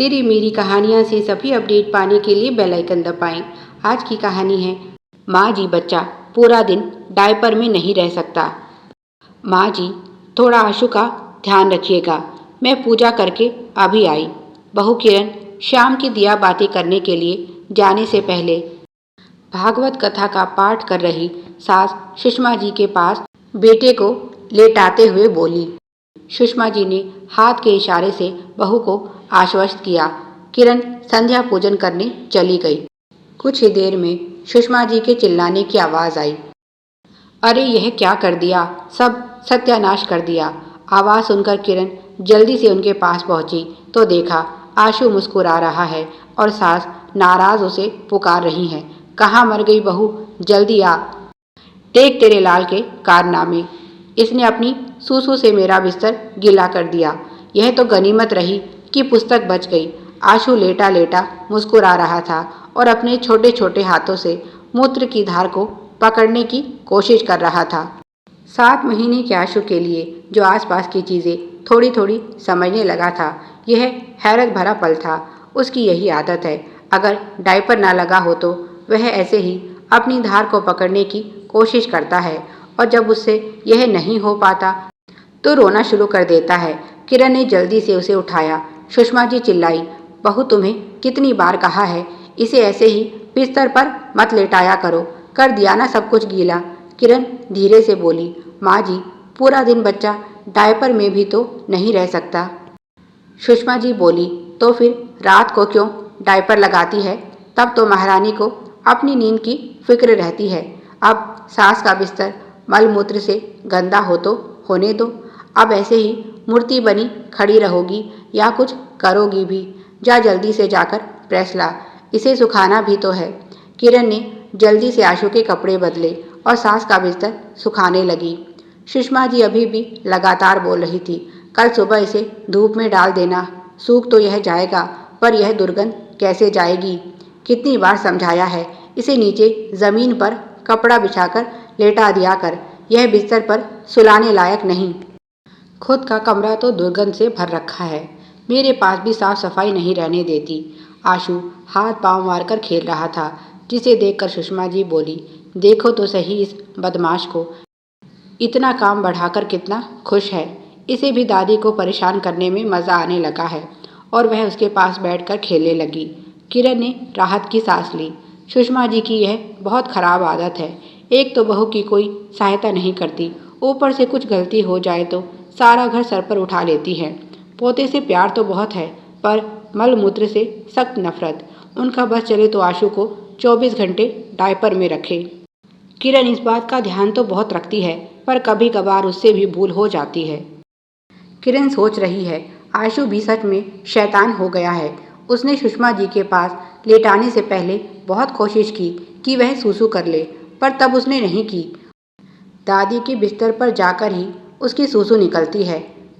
तेरी मेरी कहानियाँ से सभी अपडेट पाने के लिए बेल आइकन दबाएं। आज की कहानी है माँ जी बच्चा पूरा दिन डायपर में नहीं रह सकता। माँ जी, थोड़ा आशु का ध्यान रखिएगा, मैं पूजा करके अभी आई। बहू किरण शाम की दिया बातें करने के लिए जाने से पहले भागवत कथा का पाठ कर रही सास सुषमा जी के पास बेटे को लेटाते हुए बोली। सुषमा जी ने हाथ के इशारे से बहू को आश्वस्त किया। किरण संध्या पूजन करने चली गई। कुछ ही देर में सुषमा जी के चिल्लाने की आवाज आई। अरे यह क्या कर दिया, सब सत्यानाश कर दिया। आवाज सुनकर किरण जल्दी से उनके पास पहुंची तो देखा आशु मुस्कुरा रहा है और सास नाराज उसे पुकार रही हैं। कहाँ मर गई बहू, जल्दी आ, देख तेरे लाल के कारनामे। इसने अपनी सूसू से मेरा बिस्तर गीला कर दिया। यह तो गनीमत रही कि पुस्तक बच गई। आशु लेटा लेटा मुस्कुरा रहा था और अपने छोटे छोटे हाथों से मूत्र की धार को पकड़ने की कोशिश कर रहा था। 7 महीने के आशु के लिए जो आसपास की चीज़ें थोड़ी थोड़ी समझने लगा था, यह हैरत भरा पल था। उसकी यही आदत है, अगर डायपर ना लगा हो तो वह ऐसे ही अपनी धार को पकड़ने की कोशिश करता है और जब उससे यह नहीं हो पाता तो रोना शुरू कर देता है। किरण ने जल्दी से उसे उठाया। सुषमा जी चिल्लाई, बहू तुम्हें कितनी बार कहा है, इसे ऐसे ही बिस्तर पर मत लेटाया करो, कर दिया ना सब कुछ गीला। किरण धीरे से बोली, माँ जी पूरा दिन बच्चा डायपर में भी तो नहीं रह सकता। सुषमा जी बोली, तो फिर रात को क्यों डायपर लगाती है, तब तो महारानी को अपनी नींद की फिक्र रहती है। अब सास का बिस्तर मलमूत्र से गंदा हो तो होने दो, अब ऐसे ही मूर्ति बनी खड़ी रहोगी या कुछ करोगी भी। जा जल्दी से जाकर प्रेस ला, इसे सुखाना भी तो है। किरण ने जल्दी से आशु के कपड़े बदले और सास का बिस्तर सुखाने लगी। सुषमा जी अभी भी लगातार बोल रही थी, कल सुबह इसे धूप में डाल देना, सूख तो यह जाएगा पर यह दुर्गंध कैसे जाएगी। कितनी बार समझाया है, इसे नीचे जमीन पर कपड़ा बिछाकर लेटा दिया कर, यह बिस्तर पर सुलाने लायक नहीं। खुद का कमरा तो दुर्गंध से भर रखा है, मेरे पास भी साफ सफाई नहीं रहने देती। आशु हाथ पांव मारकर खेल रहा था, जिसे देखकर सुषमा जी बोली, देखो तो सही इस बदमाश को, इतना काम बढ़ाकर कितना खुश है। इसे भी दादी को परेशान करने में मज़ा आने लगा है और वह उसके पास बैठकर खेलने लगी। किरण ने राहत की सांस ली। सुषमा जी की यह बहुत खराब आदत है, एक तो बहू की कोई सहायता नहीं करती, ऊपर से कुछ गलती हो जाए तो सारा घर सर पर उठा लेती है। पोते से प्यार तो बहुत है पर मल मूत्र से सख्त नफरत। उनका बस चले तो आशु को 24 घंटे डायपर में रखे। किरण इस बात का ध्यान तो बहुत रखती है पर कभी कभार उससे भी भूल हो जाती है। किरण सोच रही है, आशु भी सच में शैतान हो गया है। उसने सुषमा जी के पास लेटाने से पहले बहुत कोशिश की कि वह सूसू कर ले, पर तब उसने नहीं की। दादी के बिस्तर पर जाकर ही उसकी सूसू निकलती है।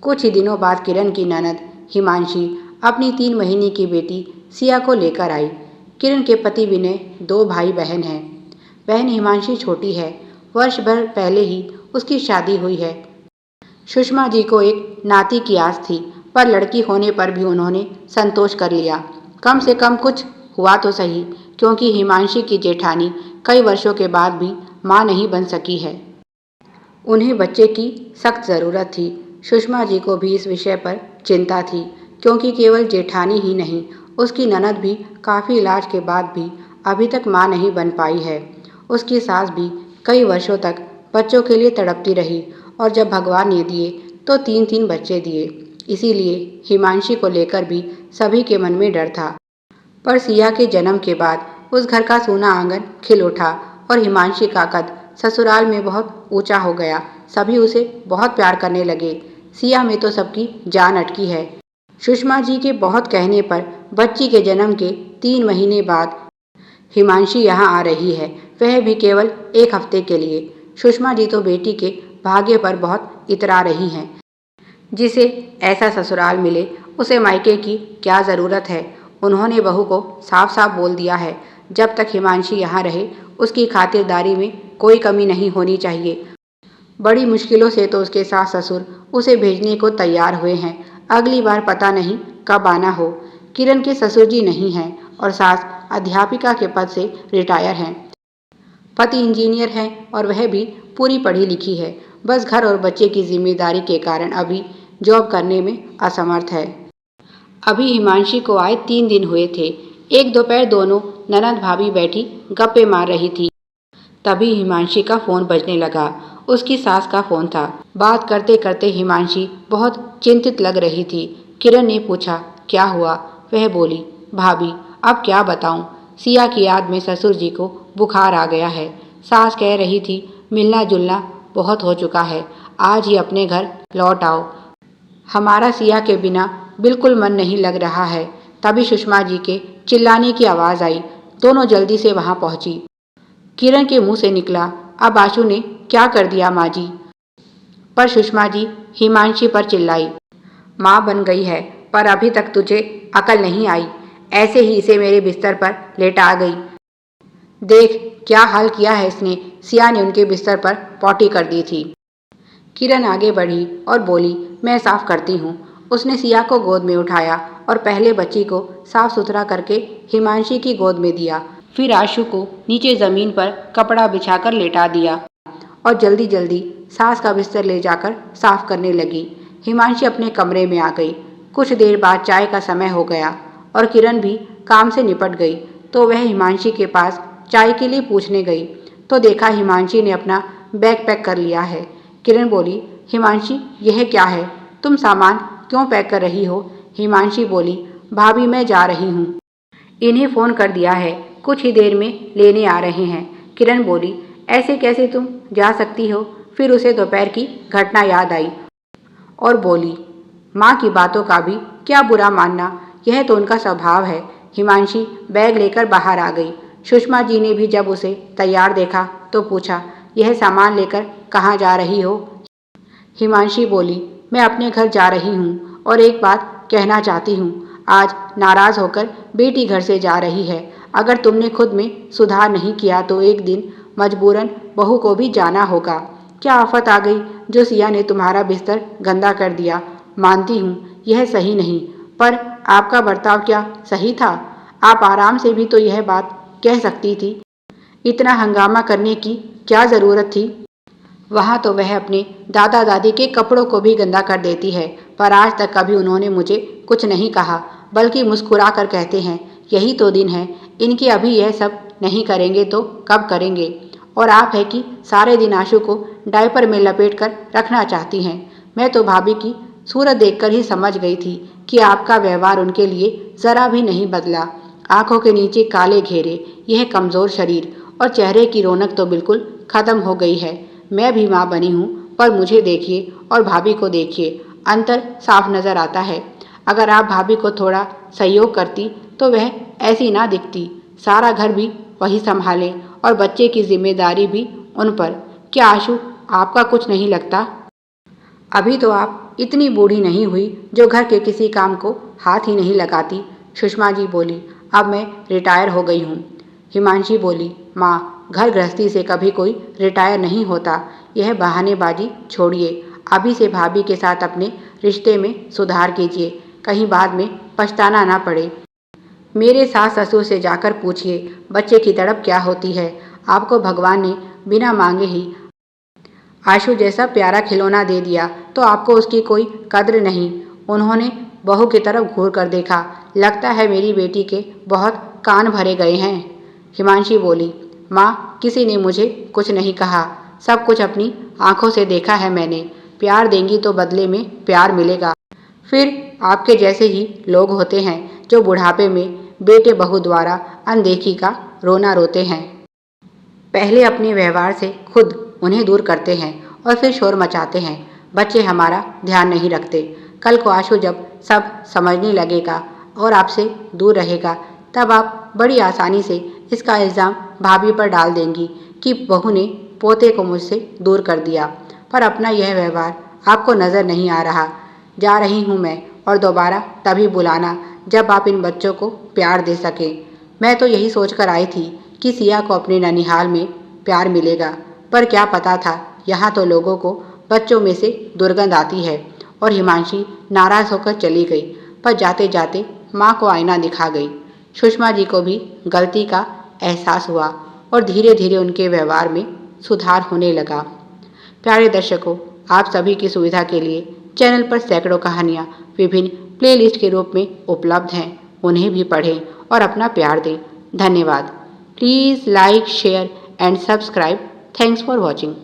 कुछ ही दिनों बाद किरण की ननद हिमांशी अपनी 3 महीने की बेटी सिया को लेकर आई। किरण के पति विनय 2 भाई बहन हैं। बहन हिमांशी छोटी है, वर्ष भर पहले ही उसकी शादी हुई है। सुषमा जी को एक नाती की आस थी पर लड़की होने पर भी उन्होंने संतोष कर लिया। कम से कम कुछ हुआ तो सही, क्योंकि हिमांशी की जेठानी कई वर्षों के बाद भी मां नहीं बन सकी है। उन्हें बच्चे की सख्त ज़रूरत थी। सुषमा जी को भी इस विषय पर चिंता थी, क्योंकि केवल जेठानी ही नहीं, उसकी ननद भी काफ़ी इलाज के बाद भी अभी तक मां नहीं बन पाई है। उसकी सास भी कई वर्षों तक बच्चों के लिए तड़पती रही और जब भगवान ने दिए तो 3-3 बच्चे दिए। इसीलिए हिमांशी को लेकर भी सभी के मन में डर था। पर सिया के जन्म के बाद उस घर का सूना आंगन खिल उठा और हिमांशी का कद ससुराल में बहुत ऊंचा हो गया। सभी उसे बहुत प्यार करने लगे। सिया में तो सबकी जान अटकी है। सुषमा जी के बहुत कहने पर बच्ची के जन्म के 3 महीने बाद हिमांशी यहाँ आ रही है, वह भी केवल 1 हफ्ते के लिए। सुषमा जी तो बेटी के भाग्य पर बहुत इतरा रही हैं। जिसे ऐसा ससुराल मिले उसे मायके की क्या ज़रूरत है। उन्होंने बहू को साफ साफ बोल दिया है, जब तक हिमांशी यहाँ रहे उसकी खातिरदारी में कोई कमी नहीं होनी चाहिए। बड़ी मुश्किलों से तो उसके सास ससुर उसे भेजने को तैयार हुए हैं। अगली बार पता नहीं कब आना हो। किरण के ससुर जी नहीं हैं और सास अध्यापिका के पद से रिटायर हैं। पति इंजीनियर है और वह भी पूरी पढ़ी लिखी है, बस घर और बच्चे की जिम्मेदारी के कारण अभी जॉब करने में असमर्थ है। अभी हिमांशी को आए 3 दिन हुए थे। एक दोपहर दोनों ननद भाभी बैठी गप्पे मार रही थी। तभी हिमांशी का फोन बजने लगा। उसकी सास का फोन था। बात करते करते हिमांशी बहुत चिंतित लग रही थी। किरण ने पूछा, क्या हुआ? वह बोली, भाभी अब क्या बताऊं, सिया की याद में ससुर जी को बुखार आ गया है। सास कह रही थी मिलना जुलना बहुत हो चुका है, आज ही अपने घर लौट आओ। हमारा सिया के बिना बिल्कुल मन नहीं लग रहा है। तभी सुषमा जी के चिल्लाने की आवाज़ आई। दोनों जल्दी से वहां पहुंची। किरण के मुंह से निकला, अब आशु ने क्या कर दिया माँ जी? पर सुषमा जी हिमांशी पर चिल्लाई, माँ बन गई है पर अभी तक तुझे अकल नहीं आई। ऐसे ही इसे मेरे बिस्तर पर लेटा गई। देख क्या हाल किया है इसने। सिया ने उनके बिस्तर पर पॉटी कर दी थी। किरण आगे बढ़ी और बोली, मैं साफ करती हूँ। उसने सिया को गोद में उठाया और पहले बच्ची को साफ सुथरा करके हिमांशी की गोद में दिया। फिर आशु को नीचे जमीन पर कपड़ा बिछाकर लेटा दिया और जल्दी जल्दी सास का बिस्तर ले जाकर साफ करने लगी। हिमांशी अपने कमरे में आ गई। कुछ देर बाद चाय का समय हो गया और किरण भी काम से निपट गई तो वह हिमांशी के पास चाय के लिए पूछने गई तो देखा हिमांशी ने अपना बैग पैक कर लिया है। किरण बोली, हिमांशी यह क्या है, तुम सामान क्यों पैक कर रही हो? हिमांशी बोली, भाभी मैं जा रही हूँ, इन्हें फ़ोन कर दिया है, कुछ ही देर में लेने आ रहे हैं। किरण बोली, ऐसे कैसे तुम जा सकती हो? फिर उसे दोपहर की घटना याद आई और बोली, माँ की बातों का भी क्या बुरा मानना, यह तो उनका स्वभाव है। हिमांशी बैग लेकर बाहर आ गई। सुषमा जी ने भी जब उसे तैयार देखा तो पूछा, यह सामान लेकर कहाँ जा रही हो? हिमांशी बोली, मैं अपने घर जा रही हूँ और एक बात कहना चाहती हूँ। आज नाराज़ होकर बेटी घर से जा रही है। अगर तुमने खुद में सुधार नहीं किया तो एक दिन मजबूरन बहू को भी जाना होगा। क्या आफत आ गई जो सिया ने तुम्हारा बिस्तर गंदा कर दिया? मानती हूँ यह सही नहीं, पर आपका बर्ताव क्या सही था? आप आराम से भी तो यह बात कह सकती थी। इतना हंगामा करने की क्या ज़रूरत थी? वहाँ तो वह अपने दादा दादी के कपड़ों को भी गंदा कर देती है, पर आज तक कभी उन्होंने मुझे कुछ नहीं कहा, बल्कि मुस्कुरा कर कहते हैं, यही तो दिन है, इनके अभी यह सब नहीं करेंगे तो कब करेंगे? और आप है कि सारे दिन आशु को डायपर में लपेट कर रखना चाहती हैं। मैं तो भाभी की सूरत देखकर ही समझ गई थी कि आपका व्यवहार उनके लिए ज़रा भी नहीं बदला। आंखों के नीचे काले घेरे, यह कमज़ोर शरीर और चेहरे की रौनक तो बिल्कुल ख़त्म हो गई है। मैं भी माँ बनी हूँ, पर मुझे देखिए और भाभी को देखिए, अंतर साफ नज़र आता है। अगर आप भाभी को थोड़ा सहयोग करती तो वह ऐसी ना दिखती। सारा घर भी वही संभाले और बच्चे की जिम्मेदारी भी उन पर। क्या आशु आपका कुछ नहीं लगता? अभी तो आप इतनी बूढ़ी नहीं हुई जो घर के किसी काम को हाथ ही नहीं लगाती। सुषमा जी बोली, अब मैं रिटायर हो गई हूँ। हिमांशी बोली, माँ घर गृहस्थी से कभी कोई रिटायर नहीं होता। यह बहानेबाजी छोड़िए, अभी से भाभी के साथ अपने रिश्ते में सुधार कीजिए, कहीं बाद में पछताना ना पड़े। मेरे सास ससुर से जाकर पूछिए बच्चे की तड़प क्या होती है। आपको भगवान ने बिना मांगे ही आशु जैसा प्यारा खिलौना दे दिया तो आपको उसकी कोई कद्र नहीं। उन्होंने बहू की तरफ घूर कर देखा, लगता है मेरी बेटी के बहुत कान भरे गए हैं। हिमांशी बोली, माँ किसी ने मुझे कुछ नहीं कहा, सब कुछ अपनी आंखों से देखा है मैंने। प्यार देंगी तो बदले में प्यार मिलेगा। फिर आपके जैसे ही लोग होते हैं जो बुढ़ापे में बेटे बहू द्वारा अनदेखी का रोना रोते हैं। पहले अपने व्यवहार से खुद उन्हें दूर करते हैं और फिर शोर मचाते हैं। बच्चे हमारा ध्यान नहीं रखते। कल को आशु जब सब समझने लगेगा और आपसे दूर रहेगा तब आप बड़ी आसानी से इसका इल्ज़ाम भाभी पर डाल देंगी कि बहू ने पोते को मुझसे दूर कर दिया। पर अपना यह व्यवहार आपको नज़र नहीं आ रहा। जा रही हूँ मैं और दोबारा तभी बुलाना जब आप इन बच्चों को प्यार दे सकें। मैं तो यही सोचकर आई थी कि सिया को अपने ननिहाल में प्यार मिलेगा, पर क्या पता था यहाँ तो लोगों को बच्चों में से दुर्गंध आती है। और हिमांशी नाराज़ होकर चली गई, पर जाते जाते माँ को आईना दिखा गई। सुषमा जी को भी गलती का एहसास हुआ और धीरे धीरे उनके व्यवहार में सुधार होने लगा। प्यारे दर्शकों, आप सभी की सुविधा के लिए चैनल पर सैकड़ों कहानियाँ विभिन्न प्लेलिस्ट के रूप में उपलब्ध हैं। उन्हें भी पढ़ें और अपना प्यार दें। धन्यवाद। Please like, share and subscribe. Thanks for watching.